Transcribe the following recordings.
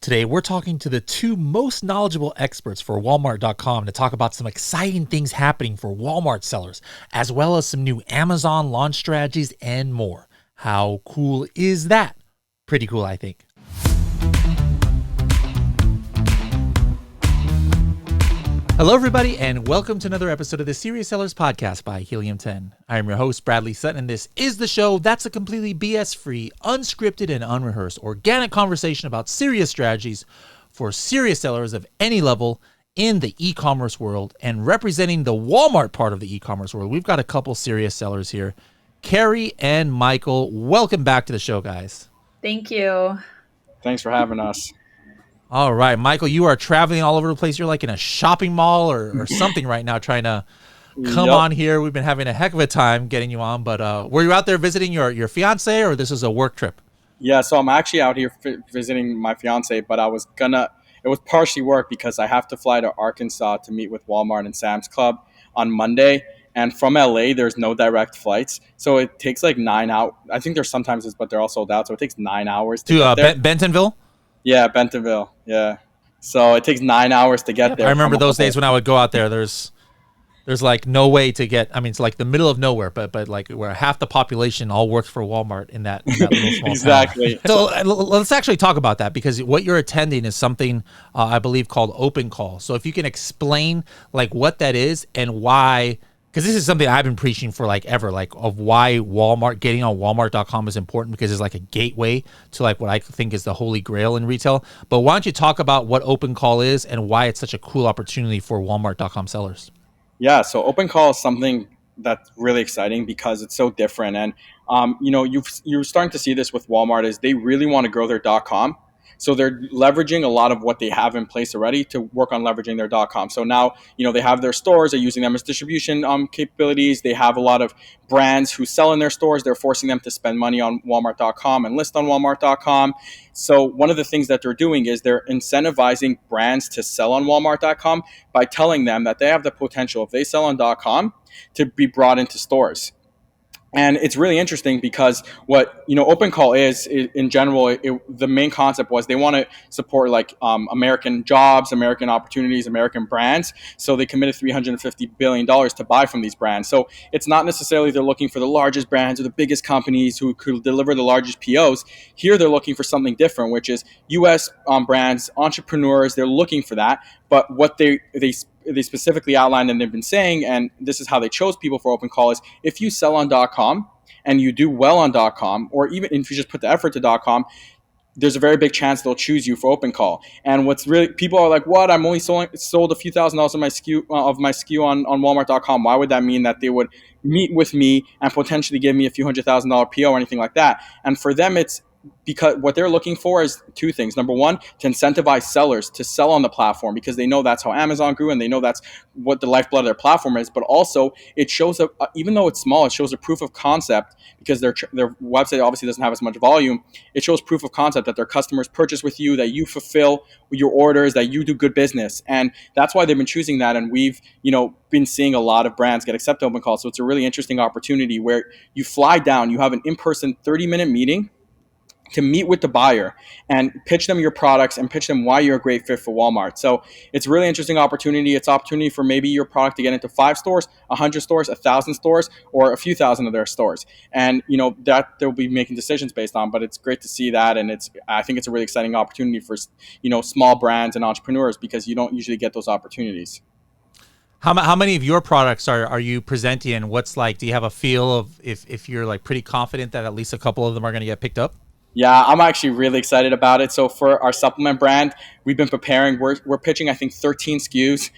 Today, we're talking to the two most knowledgeable experts for Walmart.com to talk about some exciting things happening for Walmart sellers, as well as some new Amazon launch strategies and more. How cool is that? Pretty cool, I think. Hello, everybody, and welcome to another episode of the Serious Sellers Podcast by Helium 10. I am your host, Bradley Sutton, and this is the show that's a completely BS-free, unscripted, and unrehearsed organic conversation about serious strategies for serious sellers of any level in the e-commerce world. And representing the Walmart part of the e-commerce world, we've got a couple serious sellers here, Carrie and Michael. Welcome back to the show, guys. Thank you. Thanks for having us. All right, Michael, you are traveling all over the place. You're like in a shopping mall or something right now trying to come on here. We've been having a heck of a time getting you on, but were you out there visiting your fiance, or this is a work trip? Yeah, so I'm actually out here visiting my fiance, but it was partially work because I have to fly to Arkansas to meet with Walmart and Sam's Club on Monday. And from LA, there's no direct flights. So it takes like 9 hours. I think there's sometimes, but they're all sold out. So it takes 9 hours to get there. Bentonville? Yeah, Bentonville. Yeah. So it takes 9 hours to get there. I remember those days when I would go out there. There's like no way to get. I mean, it's like the middle of nowhere, but like where half the population all works for Walmart in that little small exactly. town. So let's actually talk about that, because what you're attending is something I believe called Open Call. So if you can explain like what that is and why. Because this is something I've been preaching for like ever, like of why Walmart, getting on Walmart.com is important, because it's like a gateway to like what I think is the holy grail in retail. But why don't you talk about what Open Call is and why it's such a cool opportunity for Walmart.com sellers? Yeah, so Open Call is something that's really exciting because it's so different. And, you're starting to see this with Walmart is they really want to grow their .com. So they're leveraging a lot of what they have in place already to work on leveraging their .com. So now, they have their stores, they're using them as distribution capabilities. They have a lot of brands who sell in their stores. They're forcing them to spend money on Walmart.com and list on Walmart.com. So one of the things that they're doing is they're incentivizing brands to sell on Walmart.com by telling them that they have the potential, if they sell on .com, to be brought into stores. And it's really interesting because what Open Call is in general, the main concept was they want to support like American jobs, American opportunities, American brands. So they committed $350 billion to buy from these brands. So it's not necessarily they're looking for the largest brands or the biggest companies who could deliver the largest POs. Here they're looking for something different, which is U.S. Brands, entrepreneurs. They're looking for that. But what they specifically outlined and they've been saying, and this is how they chose people for Open Call, is if you sell on .com and you do well on .com, or even if you just put the effort to .com, there's a very big chance they'll choose you for Open Call. And what's really, people are like, what? I'm only sold a few $1,000s of my SKU on Walmart.com. Why would that mean that they would meet with me and potentially give me a few $100,000 PO or anything like that? And for them, it's because what they're looking for is two things. Number one, to incentivize sellers to sell on the platform, because they know that's how Amazon grew and they know that's what the lifeblood of their platform is. But also it shows up, even though it's small, it shows a proof of concept, because their website obviously doesn't have as much volume. It shows proof of concept that their customers purchase with you, that you fulfill your orders, that you do good business. And that's why they've been choosing that. And we've, been seeing a lot of brands get accepted Open Call. So it's a really interesting opportunity where you fly down, you have an in-person 30-minute meeting to meet with the buyer and pitch them your products and pitch them why you're a great fit for Walmart. So it's a really interesting opportunity. It's opportunity for maybe your product to get into 5 stores, 100 stores, 1,000 stores, or a few thousand of their stores. And, that they'll be making decisions based on, but it's great to see that. And I think it's a really exciting opportunity for, small brands and entrepreneurs, because you don't usually get those opportunities. How many of your products are you presenting, and what's like, do you have a feel of if you're like pretty confident that at least a couple of them are going to get picked up? Yeah, I'm actually really excited about it. So for our supplement brand, we've been preparing. We're pitching, I think, 13 SKUs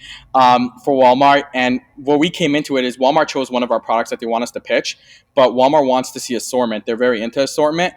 for Walmart. And what we came into it is Walmart chose one of our products that they want us to pitch, but Walmart wants to see assortment. They're very into assortment.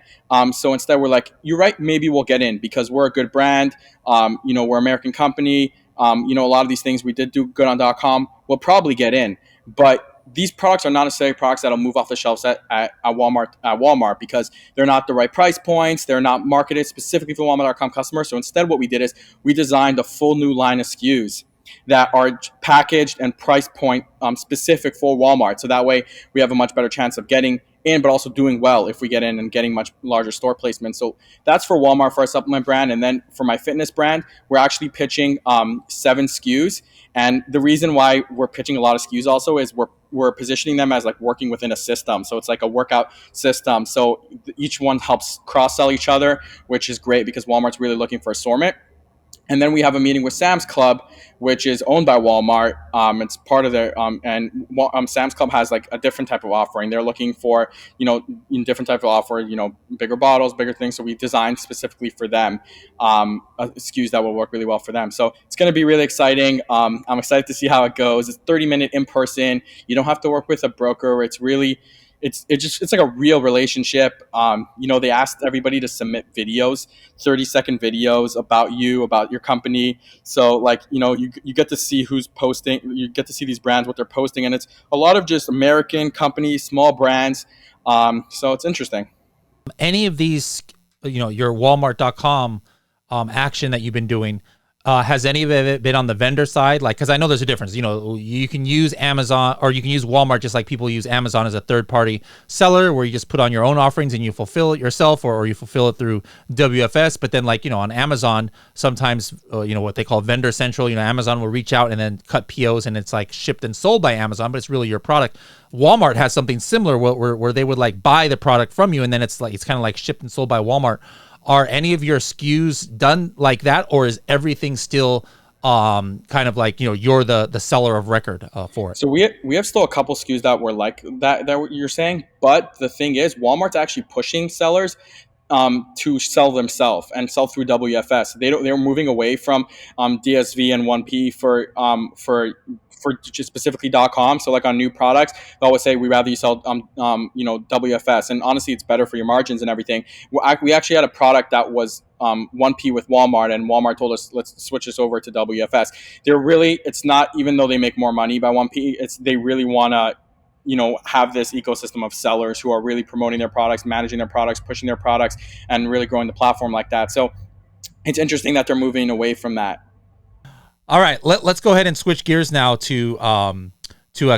So instead, we're like, you're right, maybe we'll get in because we're a good brand. We're an American company. A lot of these things we did do good on .com. We'll probably get in, but these products are not necessarily products that'll move off the shelves at Walmart because they're not the right price points. They're not marketed specifically for Walmart.com customers. So instead, what we did is we designed a full new line of SKUs that are packaged and price point specific for Walmart. So that way we have a much better chance of getting in, but also doing well if we get in and getting much larger store placement. So that's for Walmart for our supplement brand. And then for my fitness brand, we're actually pitching 7 SKUs. And the reason why we're pitching a lot of SKUs also is we're positioning them as like working within a system. So it's like a workout system. So each one helps cross sell each other, which is great because Walmart's really looking for assortment. And then we have a meeting with Sam's Club, which is owned by Walmart. It's part of their Sam's Club has like a different type of offering. They're looking for different type of offer, bigger bottles, bigger things. So we designed specifically for them SKUs that will work really well for them. So it's going to be really exciting. I'm excited to see how it goes. It's 30-minute in person. You don't have to work with a broker. It's really it's like a real relationship. They asked everybody to submit videos, 30-second videos about you, about your company. So like, you get to see who's posting, you get to see these brands, what they're posting. And it's a lot of just American companies, small brands. So it's interesting. Any of these, your Walmart.com action that you've been doing, has any of it been on the vendor side? Like, because I know there's a difference. You can use Amazon or you can use Walmart just like people use Amazon as a third-party seller, where you just put on your own offerings and you fulfill it yourself, or you fulfill it through WFS. But then, like, on Amazon, sometimes what they call Vendor Central. Amazon will reach out and then cut POs, and it's like shipped and sold by Amazon, but it's really your product. Walmart has something similar where they would like buy the product from you, and then it's kind of like shipped and sold by Walmart. Are any of your SKUs done like that, or is everything still kind of like you're the seller of record for it? So we have still a couple SKUs that were like that what you're saying, but the thing is, Walmart's actually pushing sellers to sell themselves and sell through WFS. They're moving away from DSV and 1P for just specifically .com. So like on new products, they always say, we rather you sell WFS, and honestly it's better for your margins and everything. We actually had a product that was 1P with Walmart, and Walmart told us, let's switch this over to WFS. It's not, even though they make more money by 1P, they really want to have this ecosystem of sellers who are really promoting their products, managing their products, pushing their products, and really growing the platform like that. So it's interesting that they're moving away from that. All right, let's go ahead and switch gears now to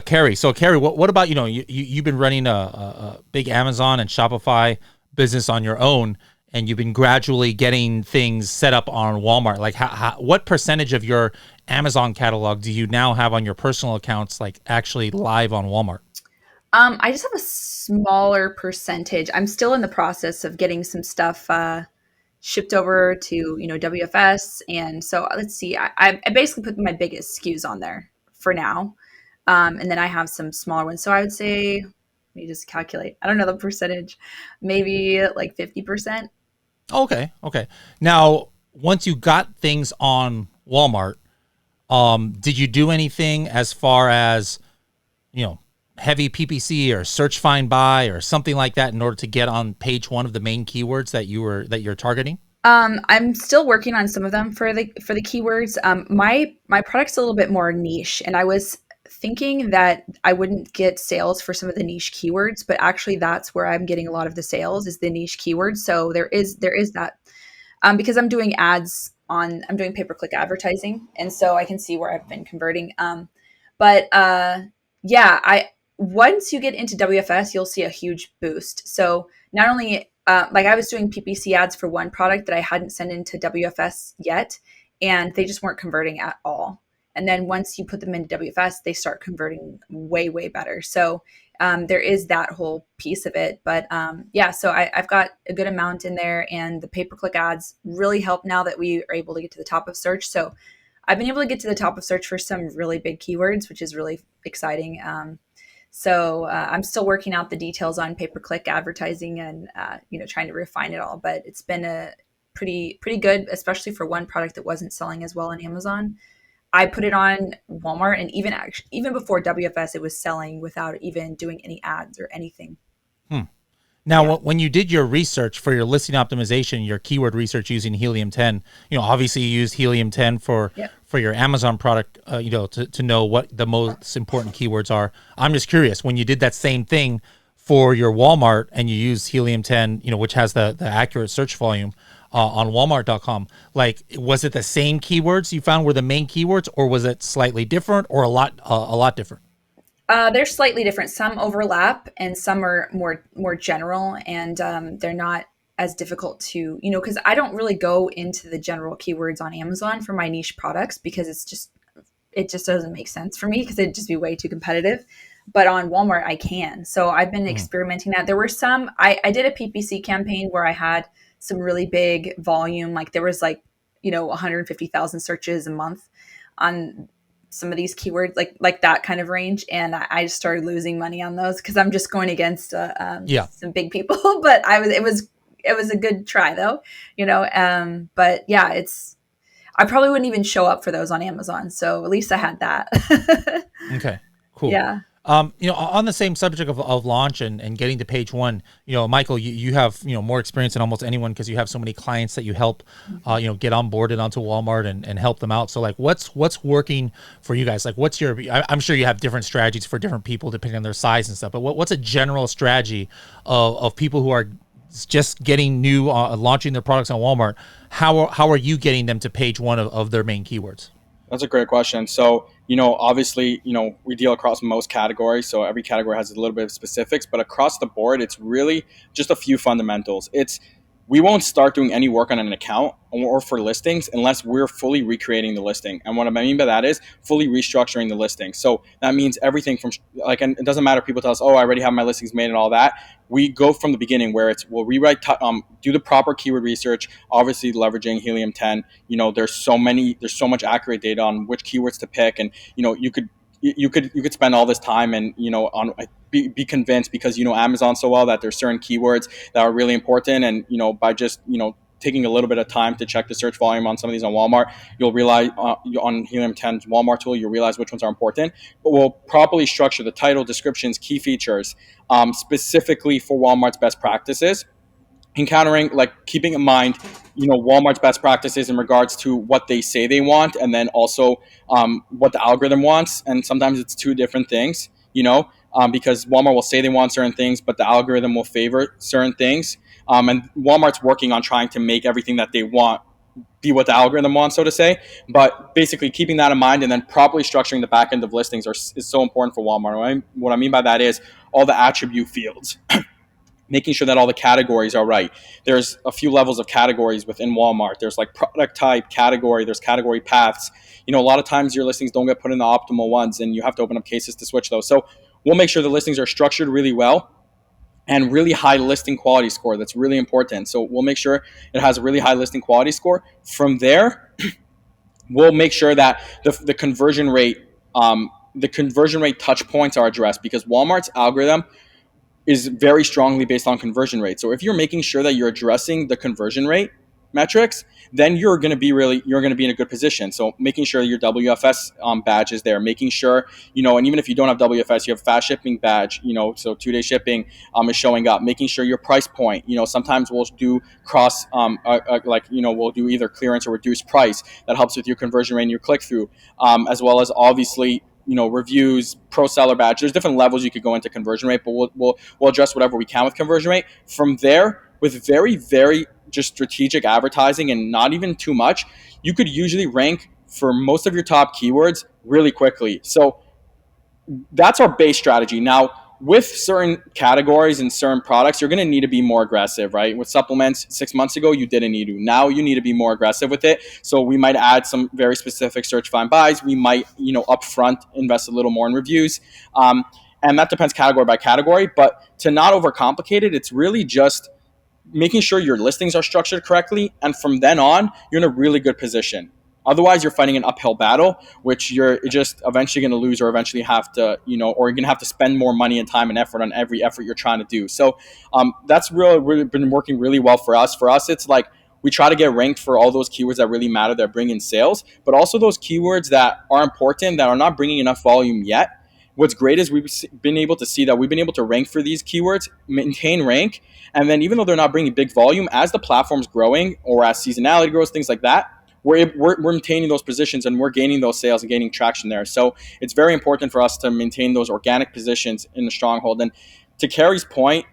Carrie. So Carrie, what about you've been running a big Amazon and Shopify business on your own, and you've been gradually getting things set up on Walmart. Like, what percentage of your Amazon catalog do you now have on your personal accounts, like actually live on Walmart? I just have a smaller percentage. I'm still in the process of getting some stuff shipped over to WFS, and so let's see. I basically put my biggest SKUs on there for now, and then I have some smaller ones. So I would say, let me just calculate. I don't know the percentage, maybe like 50%. Okay. Now, once you got things on Walmart, did you do anything as far as heavy PPC or search find by or something like that in order to get on page one of the main keywords that you're targeting? I'm still working on some of them for the keywords. My product's a little bit more niche, and I was thinking that I wouldn't get sales for some of the niche keywords, but actually that's where I'm getting a lot of the sales, is the niche keywords. So there is that, because I'm doing pay-per-click advertising, and so I can see where I've been converting. Once you get into WFS, you'll see a huge boost. So not only like I was doing PPC ads for one product that I hadn't sent into WFS yet, and they just weren't converting at all. And then once you put them into WFS, they start converting way, way better. So there is that whole piece of it. But so I've got a good amount in there, and the pay-per-click ads really help now that we are able to get to the top of search. So I've been able to get to the top of search for some really big keywords, which is really exciting. So I'm still working out the details on pay-per-click advertising and trying to refine it all. But it's been a pretty good, especially for one product that wasn't selling as well on Amazon. I put it on Walmart, and even before WFS, it was selling without even doing any ads or anything. Now, when you did your research for your listing optimization, your keyword research using Helium 10, obviously you used Helium 10 for your Amazon product, to know what the most important keywords are. I'm just curious, when you did that same thing for your Walmart and you used Helium 10, which has the accurate search volume on Walmart.com, like, was it the same keywords you found were the main keywords, or was it slightly different, or a lot different? They're slightly different. Some overlap, and some are more general, and they're not as difficult to, because I don't really go into the general keywords on Amazon for my niche products because it just doesn't make sense for me because it'd just be way too competitive. But on Walmart, I can. So I've been experimenting that. There were some, I did a PPC campaign where I had some really big volume. Like there was 150,000 searches a month on some of these keywords, like that kind of range. And I just started losing money on those because I'm just going against some big people. But it was a good try though, but yeah, I probably wouldn't even show up for those on Amazon. So at least I had that. Okay, cool. Yeah. On the same subject of launch and getting to page one, Michael, you have, more experience than almost anyone because you have so many clients that you help, get onboarded onto Walmart and help them out. So like, what's working for you guys? Like, I'm sure you have different strategies for different people depending on their size and stuff, but what's a general strategy of people who are just getting new, launching their products on Walmart? How are you getting them to page one of their main keywords? That's a great question. So, obviously, we deal across most categories. So every category has a little bit of specifics, but across the board, it's really just a few fundamentals. We won't start doing any work on an account or for listings unless we're fully recreating the listing. And what I mean by that is fully restructuring the listing. So that means everything from and it doesn't matter. People tell us, oh, I already have my listings made and all that. We go from the beginning where we'll rewrite, do the proper keyword research, obviously leveraging Helium 10. There's so much accurate data on which keywords to pick. And, you could spend all this time and, be convinced because Amazon so well that there's certain keywords that are really important. And, by just, taking a little bit of time to check the search volume on some of these on Walmart, you'll realize on Helium 10's Walmart tool, you'll realize which ones are important. But we'll properly structure the title, descriptions, key features, specifically for Walmart's best practices, keeping in mind, Walmart's best practices in regards to what they say they want, and then also what the algorithm wants. And sometimes it's two different things, because Walmart will say they want certain things, but the algorithm will favor certain things. And Walmart's working on trying to make everything that they want be what the algorithm wants, so to say. But basically keeping that in mind and then properly structuring the back end of listings is so important for Walmart. What I mean by that is all the attribute fields. Making sure that all the categories are right. There's a few levels of categories within Walmart. There's like product type, category, there's category paths. A lot of times your listings don't get put in the optimal ones and you have to open up cases to switch those. So we'll make sure the listings are structured really well and really high listing quality score. That's really important. So we'll make sure it has a really high listing quality score. From there, we'll make sure that the conversion rate touch points are addressed because Walmart's algorithm is very strongly based on conversion rate. So if you're making sure that you're addressing the conversion rate metrics, then you're going to be in a good position. So making sure your WFS badge is there, making sure, and even if you don't have WFS, you have fast shipping badge, so 2-day shipping is showing up, making sure your price point, sometimes we'll do we'll do either clearance or reduced price that helps with your conversion rate and your click through, as well as obviously, reviews, pro seller badge. There's different levels you could go into conversion rate, but we'll adjust whatever we can with conversion rate. From there, with very, very just strategic advertising and not even too much, you could usually rank for most of your top keywords really quickly. So that's our base strategy. Now, with certain categories and certain products, you're going to need to be more aggressive, right? With supplements, 6 months ago, you didn't need to. Now you need to be more aggressive with it. So we might add some very specific search find buys. We might, upfront invest a little more in reviews. And that depends category by category. But to not overcomplicate it, it's really just making sure your listings are structured correctly. And from then on, you're in a really good position. Otherwise, you're fighting an uphill battle, which you're just eventually going to lose or eventually have to, or you're going to have to spend more money and time and effort on every effort you're trying to do. So that's really been working really well for us. For us, it's like we try to get ranked for all those keywords that really matter, that bring in sales, but also those keywords that are important, that are not bringing enough volume yet. What's great is we've been able to see that we've been able to rank for these keywords, maintain rank, and then even though they're not bringing big volume, as the platform's growing or as seasonality grows, things like that, we're maintaining those positions and we're gaining those sales and gaining traction there. So it's very important for us to maintain those organic positions in the stronghold. And to Carrie's point,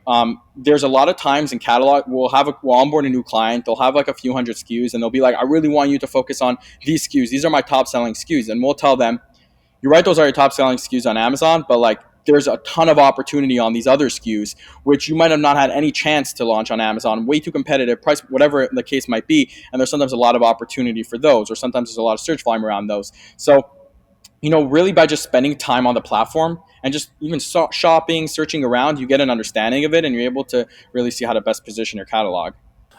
there's a lot of times in catalog, we'll onboard a new client, they'll have like a few hundred SKUs and they'll be like, I really want you to focus on these SKUs. These are my top selling SKUs. And we'll tell them, You're right, those are your top selling SKUs on Amazon, but like there's a ton of opportunity on these other SKUs, which you might have not had any chance to launch on Amazon. Way too competitive, price, whatever the case might be. And there's sometimes a lot of opportunity for those, or sometimes there's a lot of search volume around those. So, really by just spending time on the platform and just even shopping, searching around, you get an understanding of it and you're able to really see how to best position your catalog.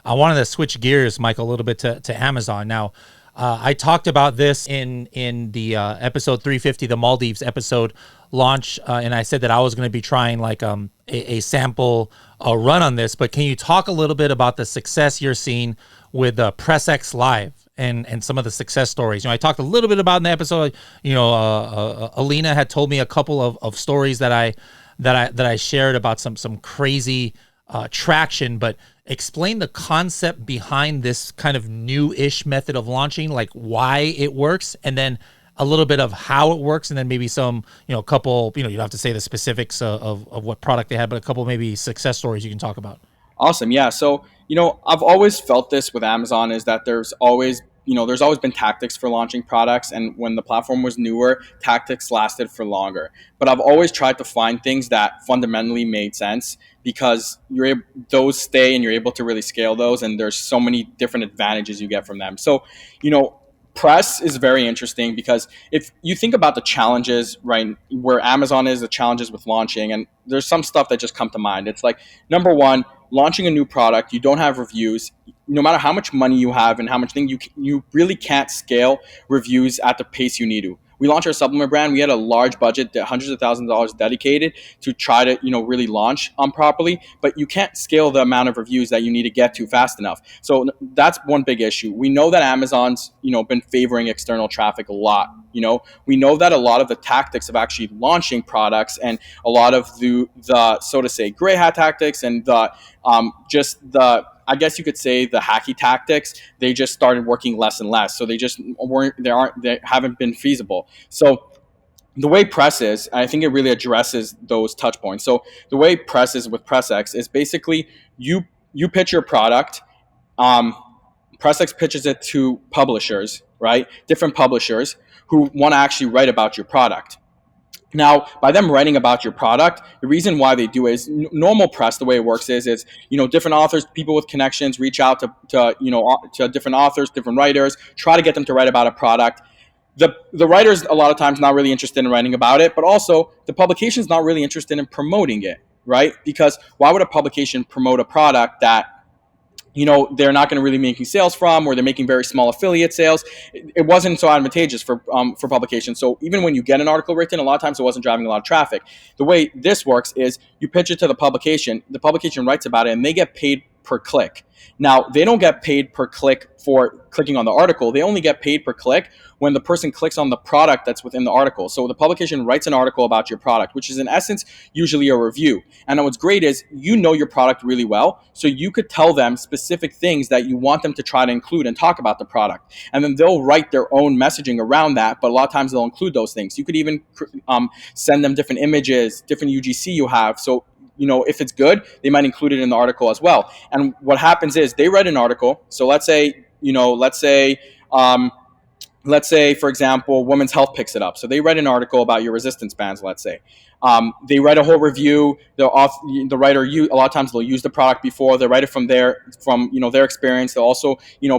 I wanted to switch gears, Michael, a little bit to Amazon. Now, I talked about this in the episode 350, the Maldives episode launch, and I said that I was going to be trying like a sample run on this. But can you talk a little bit about the success you're seeing with PressX Live and some of the success stories? I talked a little bit about in the episode. Alina had told me a couple of stories that I shared about some crazy traction, but explain the concept behind this kind of new-ish method of launching, like why it works, and then a little bit of how it works, and then maybe some, couple, you don't have to say the specifics of what product they had, but a couple maybe success stories you can talk about. Awesome. Yeah. So, I've always felt this with Amazon is that there's always been tactics for launching products. And when the platform was newer, tactics lasted for longer. But I've always tried to find things that fundamentally made sense because those stay and you're able to really scale those. And there's so many different advantages you get from them. So, press is very interesting because if you think about the challenges, right, where Amazon is, the challenges with launching, and there's some stuff that just come to mind. It's like, number one, launching a new product, you don't have reviews. No matter how much money you have and how much you really can't scale reviews at the pace you need to. We launched our supplement brand. We had a large budget, hundreds of thousands of dollars dedicated to try to, really launch properly, but you can't scale the amount of reviews that you need to get to fast enough. So that's one big issue. We know that Amazon's, been favoring external traffic a lot. We know that a lot of the tactics of actually launching products and a lot of the so to say, gray hat tactics and I guess you could say the hacky tactics, they just started working less and less. So they haven't been feasible. So the way press is, I think it really addresses those touch points. So the way press is with PressX is basically you pitch your product, PressX pitches it to publishers, right? Different publishers who want to actually write about your product. Now, by them writing about your product, the reason why they do it is normal press. The way it works is different authors, people with connections, reach out to different authors, different writers, try to get them to write about a product. The writer's a lot of times not really interested in writing about it, but also the publication's not really interested in promoting it, right? Because why would a publication promote a product that they're not going to really be making sales from, or they're making very small affiliate sales? It wasn't so advantageous for publication. So even when you get an article written, a lot of times it wasn't driving a lot of traffic. The way this works is you pitch it to the publication writes about it, and they get paid per click. Now, they don't get paid per click for clicking on the article. They only get paid per click when the person clicks on the product that's within the article. So the publication writes an article about your product, which is in essence usually a review. And what's great is your product really well, so you could tell them specific things that you want them to try to include and talk about the product. And then they'll write their own messaging around that, but a lot of times they'll include those things. You could even send them different images, different UGC you have. So if it's good, they might include it in the article as well. And what happens is they write an article. So let's say, for example, Women's Health picks it up. So they write an article about your resistance bands, let's say. They write a whole review. The writer, a lot of times they'll use the product before. They write it from their experience. They'll also,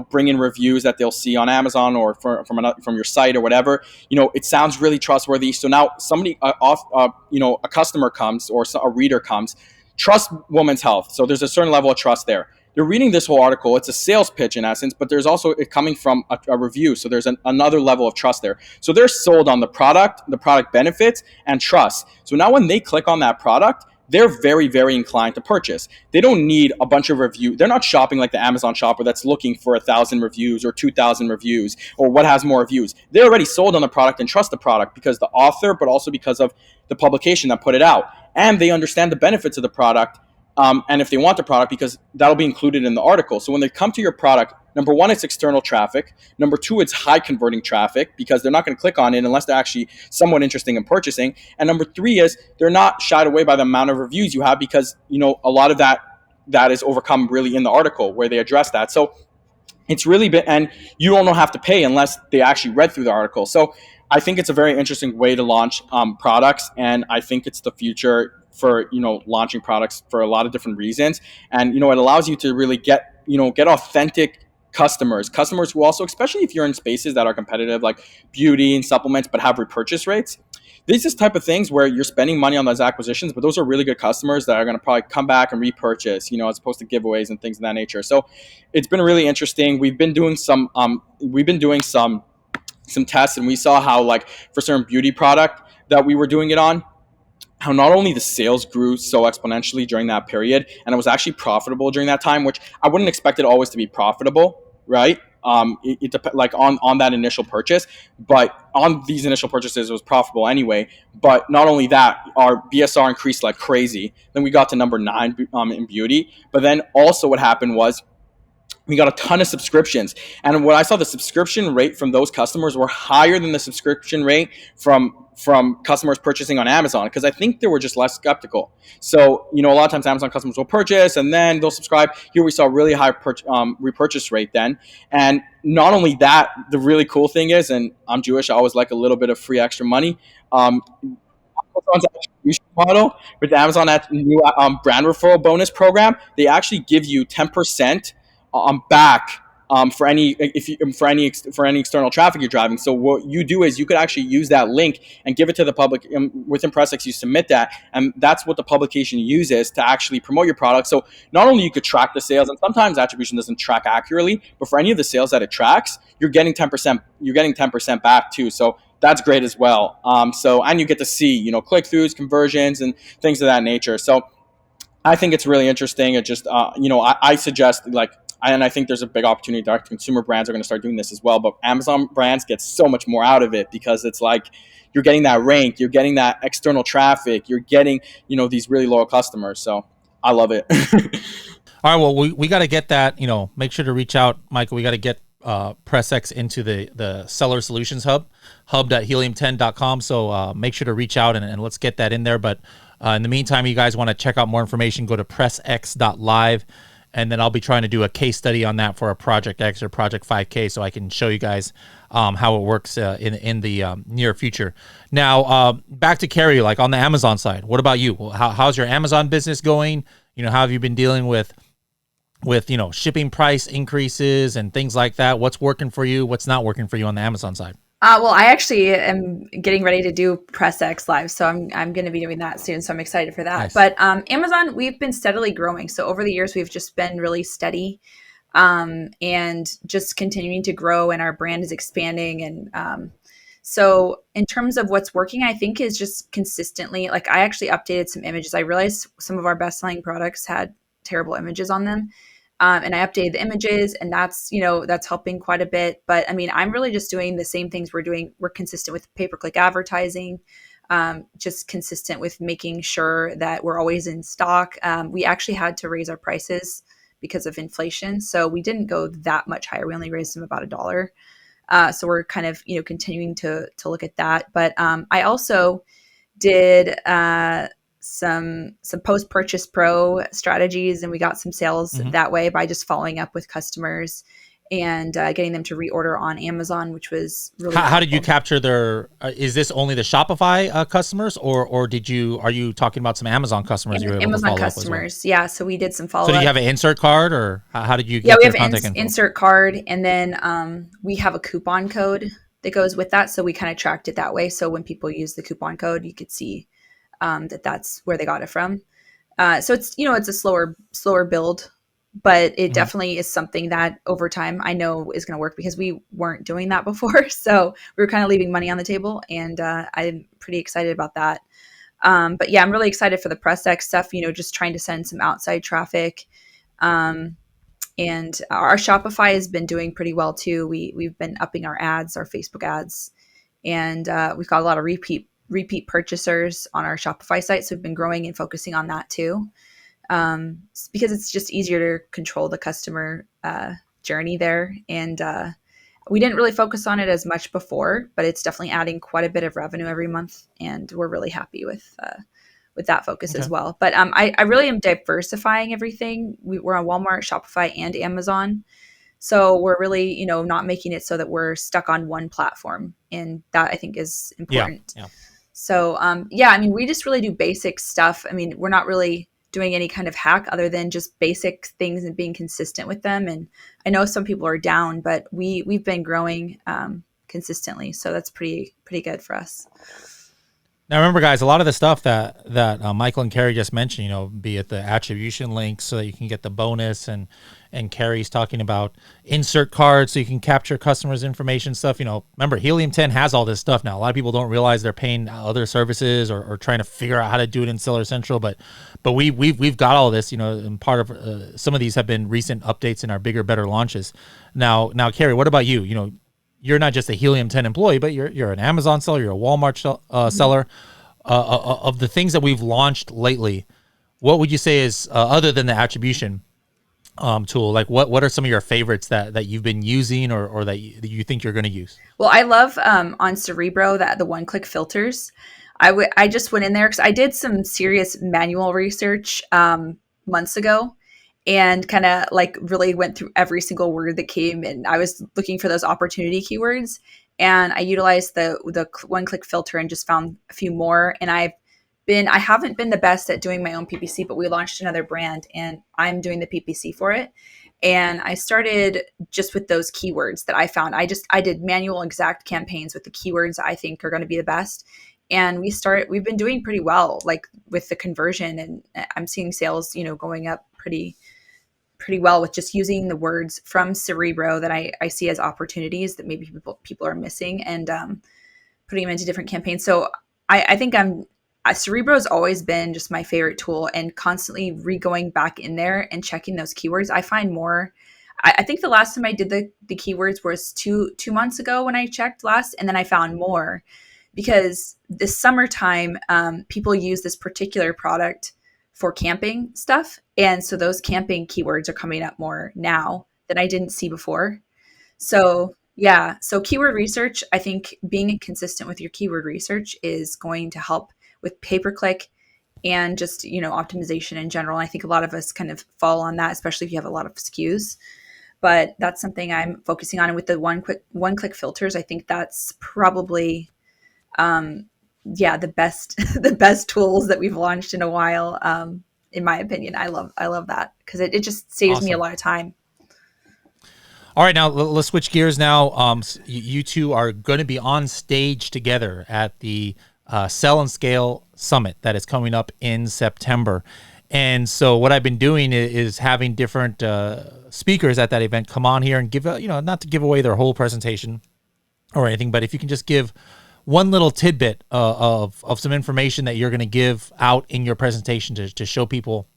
bring in reviews that they'll see on Amazon or from your site or whatever. It sounds really trustworthy. So now somebody, a customer comes or a reader comes, trust Women's Health. So there's a certain level of trust there. They're reading this whole article. It's a sales pitch in essence, but there's also it coming from a review. So there's another level of trust there. So they're sold on the product benefits, and trust. So now when they click on that product, they're very, very inclined to purchase. They don't need a bunch of reviews. They're not shopping like the Amazon shopper that's looking for 1,000 reviews or 2,000 reviews or what has more reviews. They're already sold on the product and trust the product because the author, but also because of the publication that put it out. And they understand the benefits of the product. And if they want the product, because that'll be included in the article. So when they come to your product, number one, it's external traffic. Number two, it's high converting traffic because they're not going to click on it unless they're actually somewhat interested in purchasing. And number three is they're not shied away by the amount of reviews you have because, a lot of that is overcome really in the article where they address that. So it's really been, and you don't have to pay unless they actually read through the article. So I think it's a very interesting way to launch products, and I think it's the future for launching products for a lot of different reasons. And it allows you to really get authentic customers who also, especially if you're in spaces that are competitive like beauty and supplements but have repurchase rates. These is type of things where you're spending money on those acquisitions, but those are really good customers that are going to probably come back and repurchase, as opposed to giveaways and things of that nature. So it's been really interesting. We've been doing some tests, and we saw how, like, for certain beauty product that we were doing it on, how not only the sales grew so exponentially during that period, and it was actually profitable during that time, which I wouldn't expect it always to be profitable, right? Like on that initial purchase, but on these initial purchases, it was profitable anyway. But not only that, our BSR increased like crazy. Then we got to number 9 in beauty. But then also what happened was we got a ton of subscriptions, and when I saw the subscription rate from those customers were higher than the subscription rate from customers purchasing on Amazon, because I think they were just less skeptical. So a lot of times Amazon customers will purchase and then they'll subscribe. Here we saw a really high repurchase rate then. And not only that, the really cool thing is, and I'm Jewish, I always like a little bit of free extra money. Amazon's attribution model with Amazon at new brand referral bonus program, they actually give you 10% back for any external traffic you're driving. So what you do is you could actually use that link and give it to the public within PressX. You submit that, and that's what the publication uses to actually promote your product. So not only you could track the sales, and sometimes attribution doesn't track accurately, but for any of the sales that it tracks, you're getting 10%. You're getting 10% back too. So that's great as well. And you get to see click-throughs, conversions, and things of that nature. So I think it's really interesting. It just I suggest, like, and I think there's a big opportunity. Direct consumer brands are going to start doing this as well. But Amazon brands get so much more out of it because it's like you're getting that rank, you're getting that external traffic, you're getting these really loyal customers. So I love it. All right, well, we got to get that. Make sure to reach out, Michael. We got to get PressX into the Seller Solutions hub.helium10.com. So make sure to reach out and let's get that in there. But in the meantime, you guys want to check out more information, go to pressx.live. And then I'll be trying to do a case study on that for a Project X or Project 5K, so I can show you guys how it works in the near future. Now, back to Carrie, like on the Amazon side. What about you? How's your Amazon business going? How have you been dealing with shipping price increases and things like that? What's working for you? What's not working for you on the Amazon side? Well, I actually am getting ready to do PressX Live, so I'm going to be doing that soon. So I'm excited for that. Nice. But Amazon, we've been steadily growing. So over the years, we've just been really steady and just continuing to grow, and our brand is expanding. And so in terms of what's working, I think is just consistently, like, I actually updated some images. I realized some of our best-selling products had terrible images on them. And I updated the images, and that's helping quite a bit. But I mean, I'm really just doing the same things we're doing. We're consistent with pay-per-click advertising, just consistent with making sure that we're always in stock. We actually had to raise our prices because of inflation. So we didn't go that much higher. We only raised them about $1. So we're kind of, continuing to look at that. But I also did some post-purchase pro strategies, and we got some sales that way by just following up with customers and getting them to reorder on Amazon, which was really how did you capture their is this only the Shopify customers, or are you talking about some Amazon customers? Amazon customers, yeah. So we did some follow-up. So do you have an insert card, or how did you get we have an insert card, and then we have a coupon code that goes with that, so we kind of tracked it that way. So when people use the coupon code, you could see that's where they got it from. So it's, it's a slower build, but it definitely is something that over time I know is going to work, because we weren't doing that before. So we were kind of leaving money on the table, and I'm pretty excited about that. But yeah, I'm really excited for the PressX stuff, just trying to send some outside traffic. And our Shopify has been doing pretty well too. We've been upping our ads, our Facebook ads, and we've got a lot of repeat purchasers on our Shopify site. So we've been growing and focusing on that too, because it's just easier to control the customer journey there. And we didn't really focus on it as much before, but it's definitely adding quite a bit of revenue every month, and we're really happy with that focus as well. But I really am diversifying everything. We're on Walmart, Shopify, and Amazon. So we're really, not making it so that we're stuck on one platform. And that I think is Yeah. important. Yeah. So, yeah, I mean, we just really do basic stuff. I mean, we're not really doing any kind of hack other than just basic things and being consistent with them. And I know some people are down, but we've been growing consistently. So that's pretty good for us. Now, remember, guys, a lot of the stuff that Michael and Carrie just mentioned, be it the attribution links so that you can get the bonus, and Carrie's talking about insert cards so you can capture customers' information stuff. Remember, Helium 10 has all this stuff now. A lot of people don't realize they're paying other services or trying to figure out how to do it in Seller Central, but we've got all this. And part of some of these have been recent updates in our bigger, better launches. Now, Carrie, what about you? You're not just a Helium 10 employee, but you're an Amazon seller, you're a Walmart seller. Of the things that we've launched lately, what would you say is, other than the attribution tool, like what are some of your favorites that you've been using or that you think you're going to use? Well, I love on Cerebro the one-click filters. I just went in there because I did some serious manual research months ago, and kind of like really went through every single word that came, and I was looking for those opportunity keywords, and I utilized the one-click filter and just found a few more. And I haven't been the best at doing my own PPC, but we launched another brand and I'm doing the PPC for it. And I started just with those keywords that I found. I did manual exact campaigns with the keywords I think are going to be the best. And we've been doing pretty well, like with the conversion, and I'm seeing sales, going up pretty well with just using the words from Cerebro that I see as opportunities that maybe people are missing, and putting them into different campaigns. So I think Cerebro has always been just my favorite tool, and constantly going back in there and checking those keywords. I find more. I think the last time I did the keywords was two months ago when I checked last, and then I found more because this summertime, people use this particular product for camping stuff. And so those camping keywords are coming up more now that I didn't see before. So yeah, so keyword research, I think being consistent with your keyword research is going to help with pay-per-click and just, optimization in general. I think a lot of us kind of fall on that, especially if you have a lot of SKUs. But that's something I'm focusing on. And with the one-click filters, I think that's probably the best the best tools that we've launched in a while, in my opinion. I love that because it just saves me a Awesome. lot of time. All right, now let's switch gears. Now, you two are going to be on stage together at the Sell and Scale Summit that is coming up in September. And so what I've been doing is having different speakers at that event come on here and give, not to give away their whole presentation or anything, but if you can just give one little tidbit of some information that you're going to give out in your presentation to show people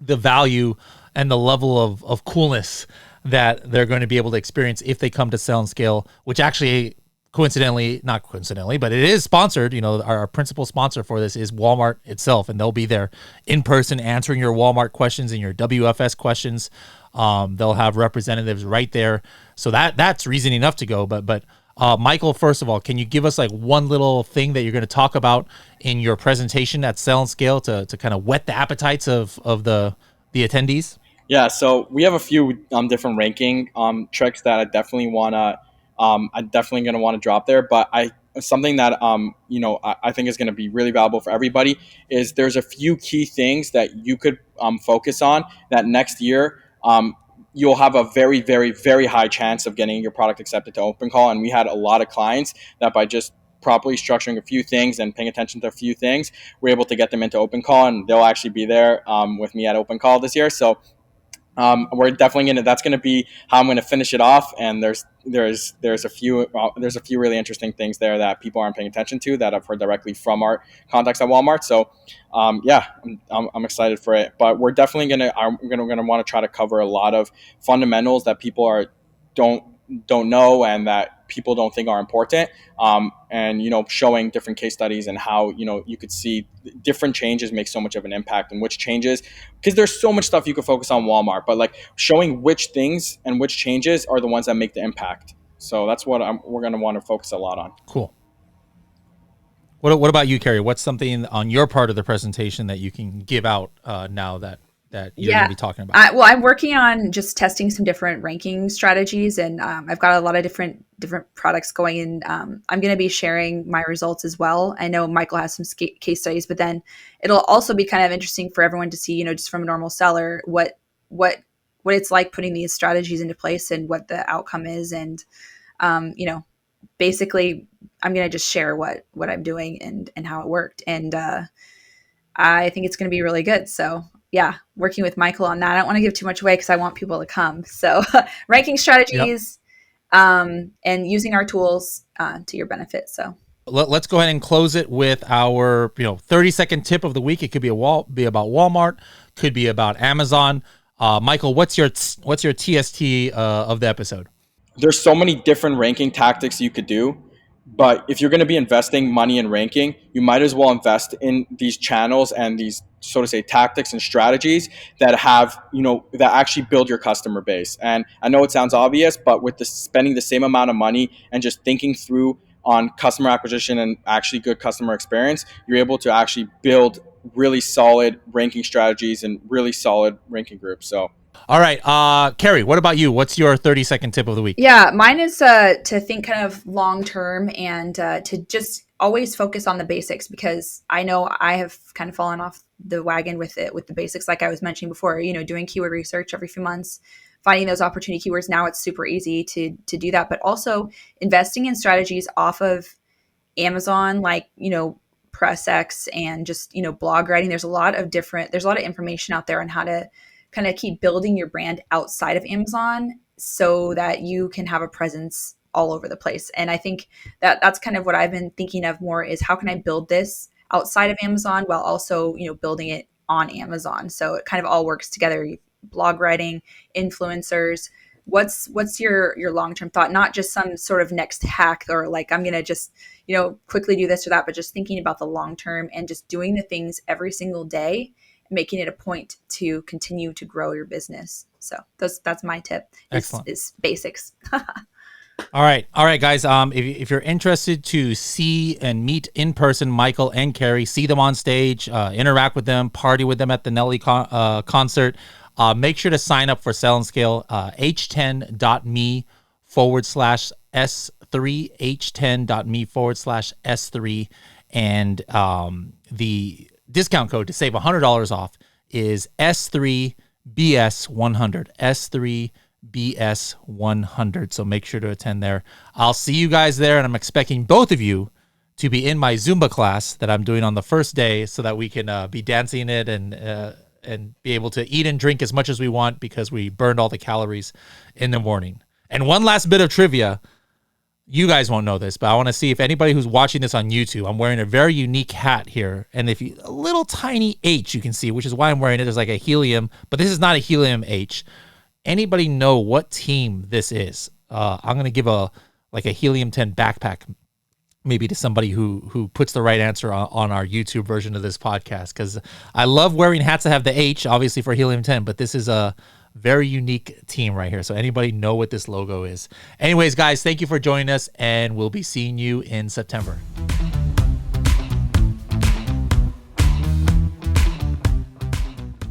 the value and the level of coolness that they're going to be able to experience if they come to Sell and Scale, which actually not coincidentally, but it is sponsored. Our principal sponsor for this is Walmart itself, and they'll be there in person answering your Walmart questions and your WFS questions. They'll have representatives right there. So that's reason enough to go. But Michael, first of all, can you give us like one little thing that you're going to talk about in your presentation at Sell and Scale to kind of whet the appetites of the attendees? Yeah, so we have a few different ranking tricks that I definitely wanna I'm definitely gonna want to drop there. But something that I think is going to be really valuable for everybody is there's a few key things that you could focus on that next year. You'll have a very, very, very high chance of getting your product accepted to open call. And we had a lot of clients that by just properly structuring a few things and paying attention to a few things, we're able to get them into open call, and they'll actually be there with me at open call this year. So we're definitely that's gonna be how I'm gonna finish it off. And there's a few really interesting things there that people aren't paying attention to that I've heard directly from our contacts at Walmart. So I'm excited for it. But we're definitely gonna want to try to cover a lot of fundamentals that people don't know and that people don't think are important, and showing different case studies and how you could see different changes make so much of an impact, and which changes, because there's so much stuff you could focus on Walmart, but like showing which things and which changes are the ones that make the impact. So that's what we're going to want to focus a lot on. Cool. What about you, Carrie? What's something on your part of the presentation that you can give out now that that you're going to be talking about? Well, I'm working on just testing some different ranking strategies, and I've got a lot of different products going in. I'm going to be sharing my results as well. I know Michael has some case studies, but then it'll also be kind of interesting for everyone to see, you know, just from a normal seller, what it's like putting these strategies into place and what the outcome is. And, you know, basically I'm going to just share what I'm doing and how it worked. And, I think it's going to be really good. So yeah, working with Michael on that. I don't want to give too much away because I want people to come. So ranking strategies, and using our tools to your benefit. So let's go ahead and close it with our 30-second tip of the week. It could be be about Walmart, could be about Amazon. Michael, what's your TST of the episode? There's so many different ranking tactics you could do. But if you're going to be investing money in ranking, you might as well invest in these channels and these, so to say, tactics and strategies that have, that actually build your customer base. And I know it sounds obvious, but with spending the same amount of money and just thinking through on customer acquisition and actually good customer experience, you're able to actually build really solid ranking strategies and really solid ranking groups. So. All right. Carrie, what about you? What's your 30-second tip of the week? Yeah, mine is to think kind of long term and to just always focus on the basics, because I know I have kind of fallen off the wagon with the basics. Like I was mentioning before, doing keyword research every few months, finding those opportunity keywords. Now it's super easy to do that, but also investing in strategies off of Amazon, like, PressX and just, blog writing. There's a lot of information out there on how to kind of keep building your brand outside of Amazon so that you can have a presence all over the place. And I think that's kind of what I've been thinking of more, is how can I build this outside of Amazon while also, building it on Amazon. So it kind of all works together. Blog writing, influencers. What's your long-term thought? Not just some sort of next hack or like, I'm going to just, quickly do this or that, but just thinking about the long-term and just doing the things every single day, making it a point to continue to grow your business. So that's my tip. Is basics. All right, guys. If you're interested to see and meet in person Michael and Carrie, see them on stage, interact with them, party with them at the Nelly concert, make sure to sign up for Sell and Scale, h10.me/S3, h10.me/S3. And the discount code to save $100 off is S3BS100. S3BS100. So make sure to attend there. I'll see you guys there, and I'm expecting both of you to be in my Zumba class that I'm doing on the first day, so that we can be dancing it and be able to eat and drink as much as we want, because we burned all the calories in the morning. And one last bit of trivia. You guys won't know this, but I want to see if anybody who's watching this on YouTube, I'm wearing a very unique hat here. And if a little tiny H you can see, which is why I'm wearing it. There's like a helium, but this is not a helium H. Anybody know what team this is? I'm going to give a helium 10 backpack maybe to somebody who puts the right answer on our YouTube version of this podcast, because I love wearing hats that have the H, obviously, for helium 10, but this is a very unique team right here. So anybody know what this logo is? Anyways, guys, thank you for joining us, and we'll be seeing you in September.